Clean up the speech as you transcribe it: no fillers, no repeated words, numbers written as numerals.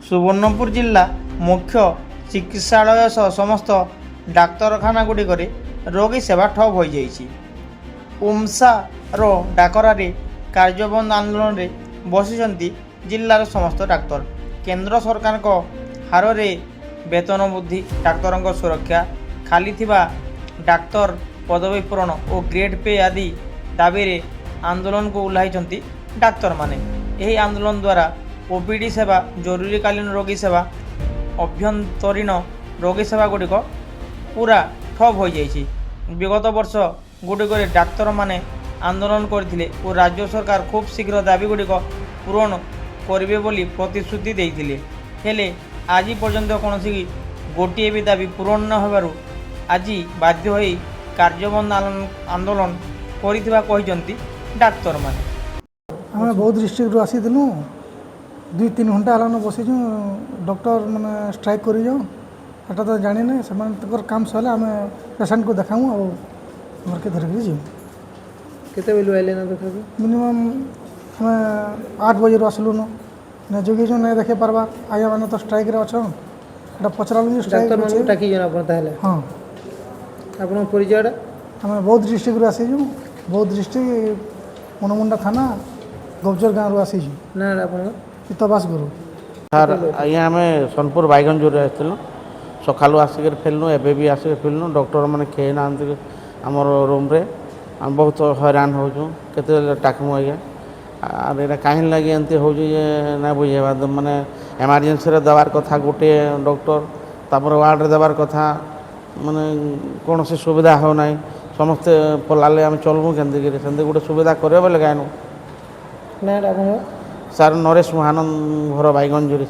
ସୁବର୍ଣ୍ଣପୁର ଜିଲ୍ଲା ମୁଖ୍ୟ ଚିକିତ୍ସାଳୟ ସହ ସମସ୍ତ ଡାକ୍ତରଖାନାଗୁଡ଼ିକରେ ରୋଗୀ ସେବା ଠପ୍ ହୋଇଯାଇଛି। ଉମସାର ଡାକରାରେ କାର୍ଯ୍ୟବନ୍ଦ ଆନ୍ଦୋଳନରେ ବସିଛନ୍ତି ଜିଲ୍ଲାର ସମସ୍ତ ଡାକ୍ତର। କେନ୍ଦ୍ର ସରକାରଙ୍କ ହାରରେ ବେତନ ବୃଦ୍ଧି, ଡାକ୍ତରଙ୍କ ସୁରକ୍ଷା, ଖାଲି ଥିବା ଡାକ୍ତର ପଦବୀ ପୂରଣ ଓ ଗ୍ରେଡ୍ ପେ ଆଦି ଦାବିରେ ଆନ୍ଦୋଳନକୁ ଓହ୍ଲାଇଛନ୍ତି ଡାକ୍ତରମାନେ। ଏହି ଆନ୍ଦୋଳନ ଦ୍ୱାରା ଓପିଡି ସେବା, ଜରୁରୀକାଳୀନ ରୋଗୀ ସେବା, ଅଭ୍ୟନ୍ତରୀଣ ରୋଗୀ ସେବାଗୁଡ଼ିକ ପୁରା ଠପ୍ ହୋଇଯାଇଛି। ବିଗତ ବର୍ଷ ଗୁଡ଼ିକରେ ଡାକ୍ତରମାନେ ଆନ୍ଦୋଳନ କରିଥିଲେ ଓ ରାଜ୍ୟ ସରକାର ଖୁବ୍ ଶୀଘ୍ର ଦାବିଗୁଡ଼ିକ ପୂରଣ କରିବେ ବୋଲି ପ୍ରତିଶ୍ରୁତି ଦେଇଥିଲେ। ହେଲେ ଆଜି ପର୍ଯ୍ୟନ୍ତ କୌଣସି ଗୋଟିଏ ବି ଦାବି ପୂରଣ ନ ହେବାରୁ ଆଜି ବାଧ୍ୟ ହୋଇ କାର୍ଯ୍ୟବନ୍ଦ ଆନ୍ଦୋଳନ କରିଥିବା କହିଛନ୍ତି ଡାକ୍ତରମାନେ। ଆମେ ବୌଦ୍ଧ ଡିଷ୍ଟ୍ରିକ୍ଟରୁ ଆସିଥିଲୁ। 2-3 ଘଣ୍ଟା ହେଲାନ ବସିଛୁ। ଡକ୍ଟର ମାନେ ଷ୍ଟ୍ରାଇକ୍ କରିଯାଉ, ଏଟା ତ ଜାଣିନି। ସେମାନଙ୍କର କାମ ସରିଲେ ଆମେ ପେସେଣ୍ଟକୁ ଦେଖାମୁ ଆଉ ଘରକେ ଧରିକିରି ଯିବୁ। କେତେବେଲୁ ଆଇଲେ ନା ଦେଖାକୁ? ମିନିମମ୍ ଆମେ 8 ବଜେରୁ ଆସିଲୁନ। ନା ଜଗିଛୁ ନାଇଁ ଦେଖେଇ ପାର୍ବା, ଆଜ୍ଞା ମାନେ ତ ଷ୍ଟ୍ରାଇକ୍ରେ ଅଛନ୍। ଏଟା ପଚରାଲୁ ଯେ ଷ୍ଟ୍ରାଇକ୍ ଡାକ୍ତରମାନଙ୍କୁ ଡାକିଛନ୍ ଆପଣ ତାହେଲେ? ହଁ। ଆପଣଙ୍କ ପରିଚୟଟା? ଆମେ ବୌଦ୍ଧ ଡିଷ୍ଟ୍ରିକ୍ଟରୁ ଆସିଛୁ। ବୌଦ୍ଧ ଡିଷ୍ଟ୍ରିକ୍ଟ ମନମୁଣ୍ଡା ଥାନା ଗବଜର ଗାଁରୁ ଆସିଛୁ। ନା ଆପଣଙ୍କ? ଚିତ୍ତବାସ ଗୁରୁ। ସାର୍ ଆଜ୍ଞା ଆମେ ସୋନପୁର ବାଇଗଞ୍ଜରୁ ଆସିଥିଲୁ। ସକାଳୁ ଆସିକରି ଫେରିଲୁ, ଏବେ ବି ଆସିକି ଫେରିଲୁ। ଡକ୍ଟରମାନେ ଖେଳି ନାହାନ୍ତି ଆମର ରୁମ୍ରେ। ଆମେ ବହୁତ ହଇରାଣ ହେଉଛୁ। କେତେବେଳେ ଡାକିମୁ ଆଜ୍ଞା? ଆର୍ ଏଇଟା କାହିଁକି ଲାଗି ଏମିତି ହେଉଛି ଯେ ନାଇଁ ବୁଝେଇବା। ମାନେ ଏମର୍ଜେନ୍ସିରେ ଦେବାର କଥା ଗୋଟିଏ ଡକ୍ଟର, ତାପରେ ୱାର୍ଡ଼ରେ ଦେବାର କଥା, ମାନେ କୌଣସି ସୁବିଧା ହେଉନାହିଁ। ସମସ୍ତେ ପଲାଲେ ଆମେ ଚଲମୁ କେମିତିକିରି? ସେମିତି ଗୋଟେ ସୁବିଧା କରିବେ ବୋଲେ କାହିଁନୁ? ନା ଆପଣଙ୍କ? ସାର୍ ନରେଶ ମହାନନ୍ଦ ଘର ବାଇଗଞ୍ଜରେ।